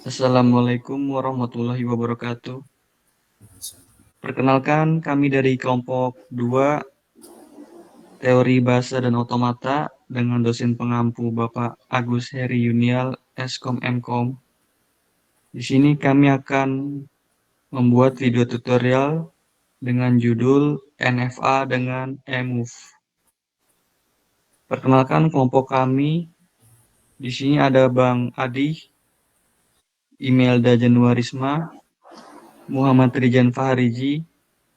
Assalamualaikum warahmatullahi wabarakatuh. Perkenalkan, kami dari kelompok 2 Teori Bahasa dan Otomata dengan dosen pengampu Bapak Agus Heri Yunial, Eskom Mkom. Di sini kami akan membuat video tutorial dengan judul NFA dengan eMove. Perkenalkan kelompok kami. Di sini ada Bang Adi, Imelda Januarisma, Muhammad Rijan Fahariji,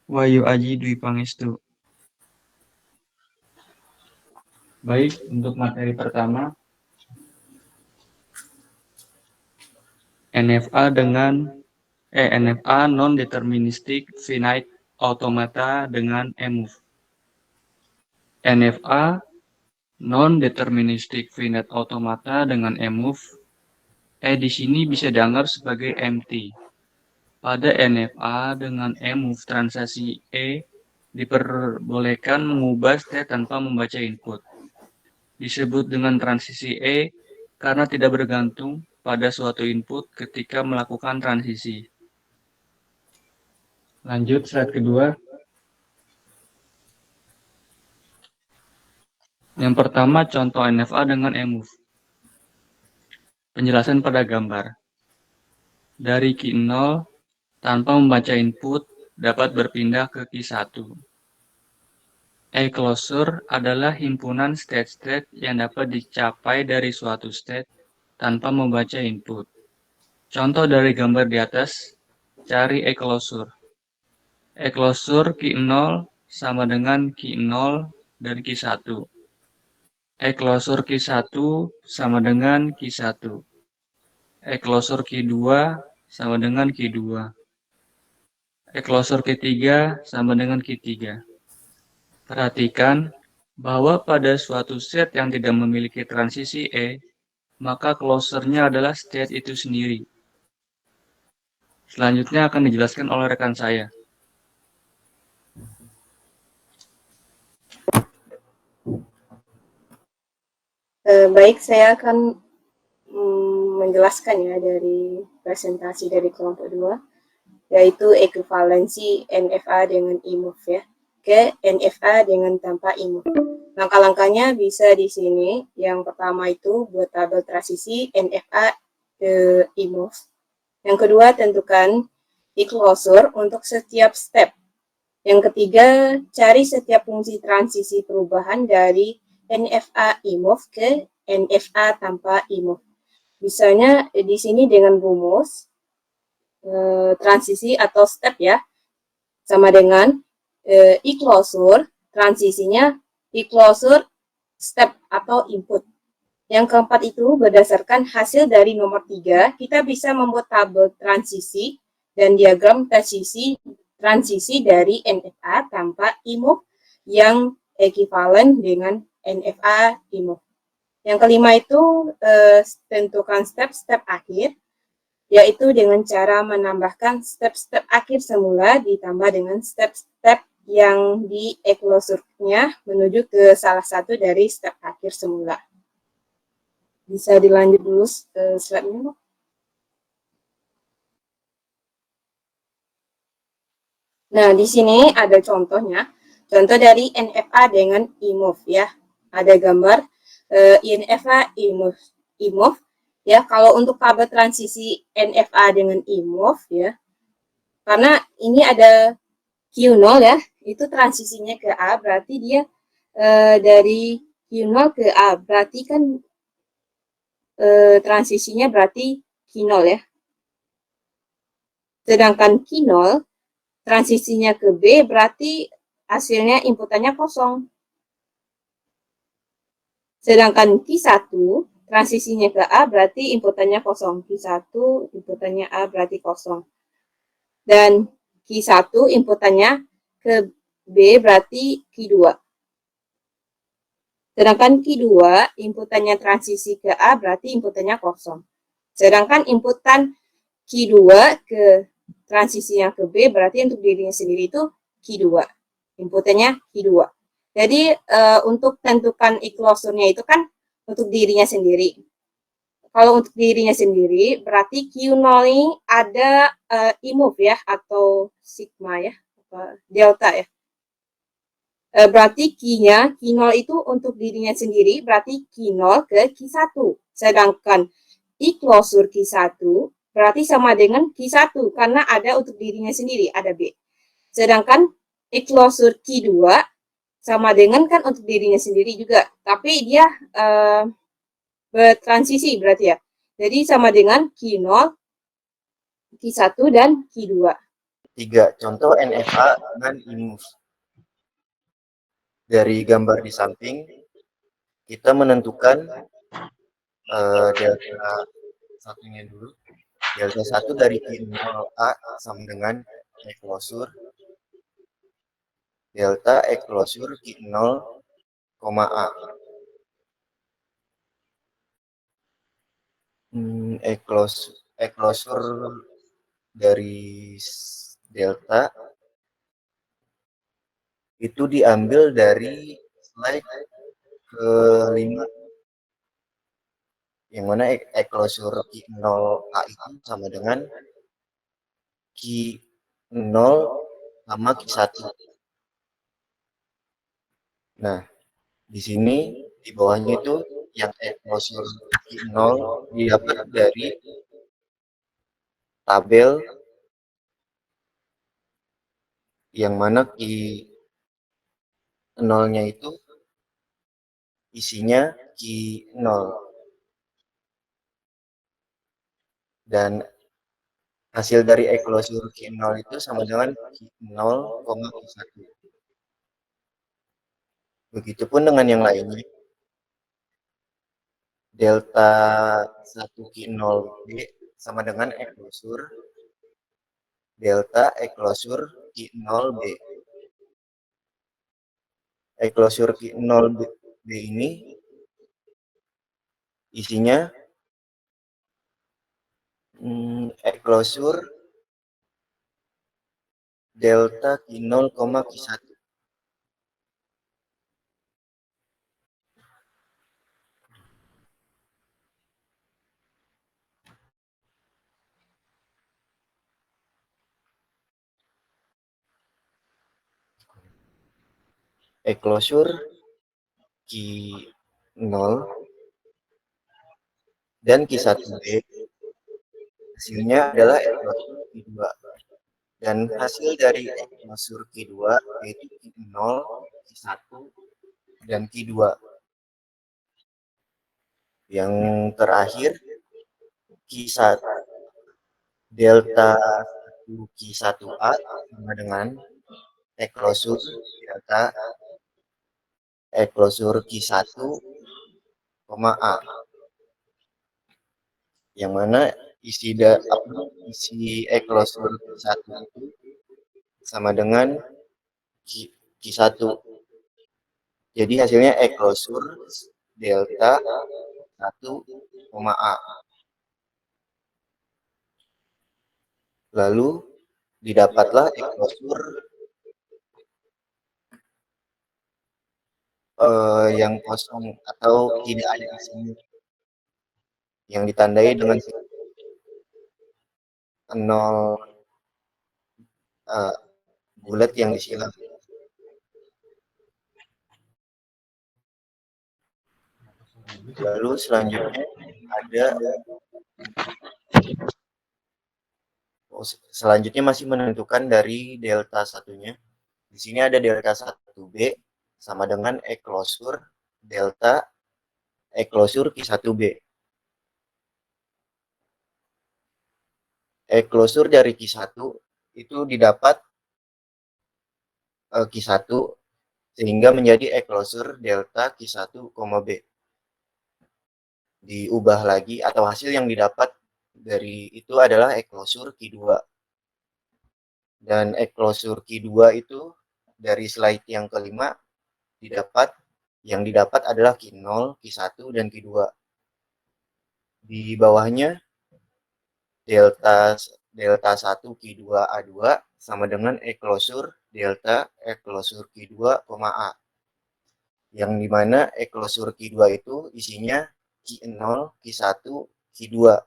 Wahyu Aji Dwi Pangestu. Baik, untuk materi pertama, NFA non-deterministic finite automata dengan eMove. NFA non-deterministic finite automata dengan eMove di sini bisa dianggap sebagai empty. Pada NFA dengan eMove transaksi diperbolehkan mengubah state tanpa membaca input. Disebut dengan transisi karena tidak bergantung pada suatu input ketika melakukan transisi. Lanjut slide kedua. Yang pertama, contoh NFA dengan eMove. Penjelasan pada gambar. Dari key 0, tanpa membaca input, dapat berpindah ke key 1. Closure adalah himpunan state-state yang dapat dicapai dari suatu state tanpa membaca input. Contoh dari gambar di atas, cari closure. Closure key 0 sama dengan key 0 dan key 1. Closure key 1 sama dengan key 1. Closure key 2 sama dengan key 2. Closure key 3 sama dengan key 3. Perhatikan bahwa pada suatu set yang tidak memiliki transisi maka closure-nya adalah state itu sendiri. Selanjutnya akan dijelaskan oleh rekan saya. Baik, saya akan menjelaskan ya dari presentasi dari kelompok 2, yaitu ekuivalensi NFA dengan eMove ya, ke NFA dengan tanpa eMove. Langkah-langkahnya bisa di sini. Yang pertama itu buat tabel transisi NFA ke eMove. Yang kedua, tentukan closure untuk setiap step. Yang ketiga, cari setiap fungsi transisi perubahan dari NFA eMove ke NFA tanpa eMove. Misalnya di sini dengan rumus transisi atau step ya, sama dengan closure, transisinya closure step atau input. Yang keempat itu berdasarkan hasil dari nomor 3, kita bisa membuat tabel transisi dan diagram transisi dari NFA tanpa eMove yang ekuivalen dengan NFA eMove. Yang kelima itu tentukan step-step akhir, yaitu dengan cara menambahkan step-step akhir semula ditambah dengan step-step yang di closure-nya menuju ke salah satu dari step akhir semula. Bisa dilanjut dulu slide-nya, Bu. Nah, di sini ada contohnya. Contoh dari NFA dengan eMove ya. Ada gambar NFA eMove ya. Kalau untuk tabel transisi NFA dengan eMove ya. Karena ini ada Q0 ya, itu transisinya ke A, berarti dia dari Q0 ke A, berarti kan transisinya berarti Q0 ya. Sedangkan Q0 transisinya ke B, berarti hasilnya inputannya kosong. Sedangkan Q1 transisinya ke A, berarti inputannya kosong. Q1 inputannya A, berarti kosong. Dan Q1 inputannya ke B, berarti Q2. Sedangkan Q2 inputannya transisi ke A, berarti inputannya kosong. Sedangkan inputan Q2 ke transisinya ke B, berarti untuk dirinya sendiri itu Q2. Inputannya Q2. Jadi untuk tentukan closure-nya itu kan untuk dirinya sendiri. kalau untuk dirinya sendiri, berarti Q0 ini ada I-move ya, atau sigma ya, delta ya. Berarti Q-nya, Q0 itu untuk dirinya sendiri, berarti Q0 ke Q1. Sedangkan I-closure Q1 berarti sama dengan Q1, karena ada untuk dirinya sendiri, ada B. Sedangkan I-closure Q2 sama dengan kan untuk dirinya sendiri juga, tapi dia bertransisi berarti ya. Jadi sama dengan Q0, Q1, dan Q2. 3. Contoh NFA dengan I-move. Dari gambar di samping, kita menentukan delta satunya dulu. Delta 1 dari Q0A sama dengan E-closure. Delta E-closure Q0, A. E-closure dari delta itu diambil dari slide ke-5, yang mana E-closure Q0A itu sama dengan Q0 sama Q1. Nah, di sini di bawahnya itu yang E-closure Q0 didapat dari tabel yang mana Q0-nya itu isinya Q0 dan hasil dari E-closure Q0 itu sama dengan Q0, Q1. Begitupun dengan yang lainnya. Delta 1 Q0B sama dengan E-closure delta E-closure Q0B. E-closure Q0B ini isinya E-closure delta Q0, Q1. E-closure Q0 dan Q1B hasilnya adalah E-closure Q2. Dan hasil dari E-closure Q2 yaitu Q0, Q1, dan Q2. Yang terakhir Q1 delta 1 Q1A sama dengan E-closure delta E-closure Q1, A. Yang mana isi E-closure Q1 itu sama dengan Q1. Jadi hasilnya E-closure delta 1, A. Lalu didapatlah E-closure yang kosong atau tidak ada isinya, yang ditandai dengan 0 bulat yang disilang. Lalu selanjutnya ada masih menentukan dari delta satunya. Di sini ada delta 1B sama dengan E-closure delta E-closure Q1B. E-closure dari Q1 itu didapat Q1 sehingga menjadi E-closure delta Q1, B. Diubah lagi atau hasil yang didapat dari itu adalah E-closure Q2. Dan E-closure Q2 itu dari slide yang kelima yang didapat adalah Q0, Q1, dan Q2. Di bawahnya delta 1 Q2 A2 sama dengan E-closure delta E-closure Q2, A. Yang dimana E-closure Q2 itu isinya Q0, Q1, Q2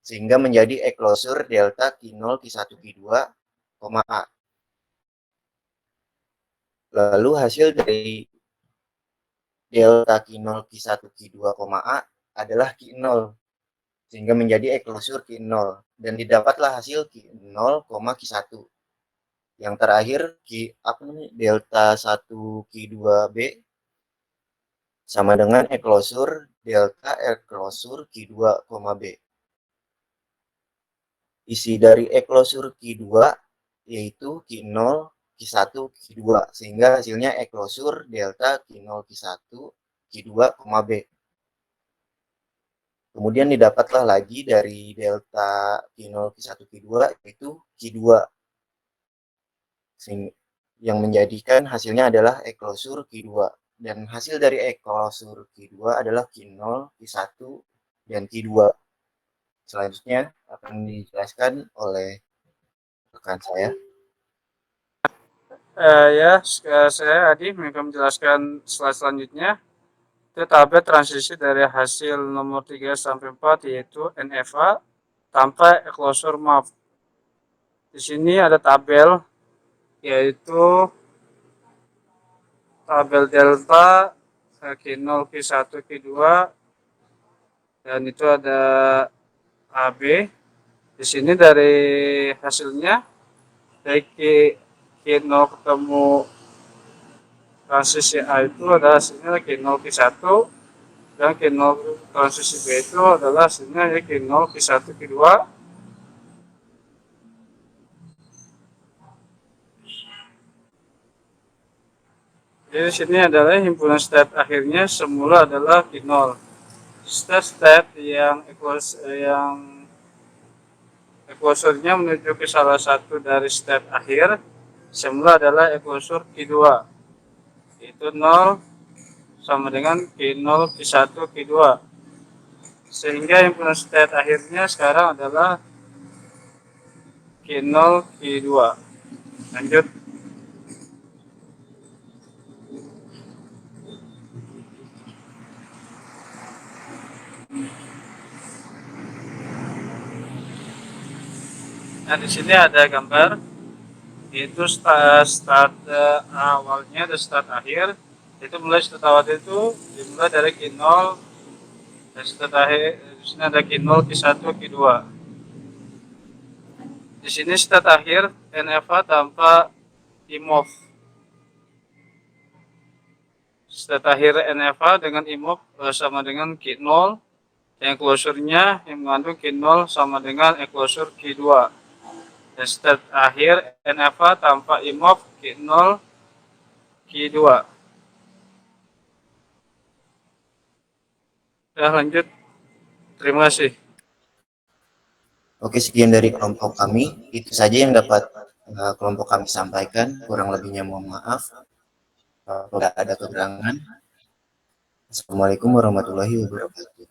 sehingga menjadi eklosur delta Q0 Q1 Q2, A. Lalu hasil dari delta Q0 Q1 Q2, A adalah Q0 sehingga menjadi eklosur Q0 dan didapatlah hasil Q0, Q1. Yang terakhir delta 1 Q2B sama dengan eklosur delta eklosur Q2, B. Isi dari eklosur Q2 yaitu Q0, Q1, Q2 sehingga hasilnya eklosur delta Q0, Q1, Q2, B. Kemudian didapatlah lagi dari delta Q0, Q1, Q2 yaitu Q2 yang menjadikan hasilnya adalah eklosur Q2 dan hasil dari eklosur Q2 adalah Q0, Q1, dan Q2. Selanjutnya akan dijelaskan oleh rekan saya. Saya Adi akan menjelaskan slide selanjutnya. Itu tabel transisi dari hasil nomor 3 sampai 4 yaitu NFA tanpa eklosur MAF. Di sini ada tabel yaitu tabel delta Q0, Q1, Q2 dan itu ada AB. Di sini dari hasilnya dari Q0 ketemu transisi A itu adalah hasilnya Q0, Q1 dan Q0 transisi B itu adalah hasilnya Q0, Q1, Q2. Jadi di sini adalah himpunan state akhirnya semula adalah Q0. State yang eklosurnya menuju ke salah satu dari state akhir semula adalah eklosur Q2. Itu 0 sama dengan Q0, Q1, Q2. Sehingga himpunan state akhirnya sekarang adalah Q0, Q2. Lanjut. Nah, di sini ada gambar itu start awalnya dan start akhir. Itu mulai start awal itu dimulai dari Q0 dan start akhir di sini ada Q0, Q1, Q2. Di sini start akhir NFA tanpa IMOV. Start akhir NFA dengan IMOV sama dengan Q0 yang closure-nya yang mengandung Q0 sama dengan eklosur Q2. Dan start akhir NFA tanpa IMOV Q0, Q2. Sudah lanjut. Terima kasih. Oke, sekian dari kelompok kami. Itu saja yang dapat kelompok kami sampaikan. Kurang lebihnya mohon maaf. Kalau ada kekurangan. Assalamualaikum warahmatullahi wabarakatuh.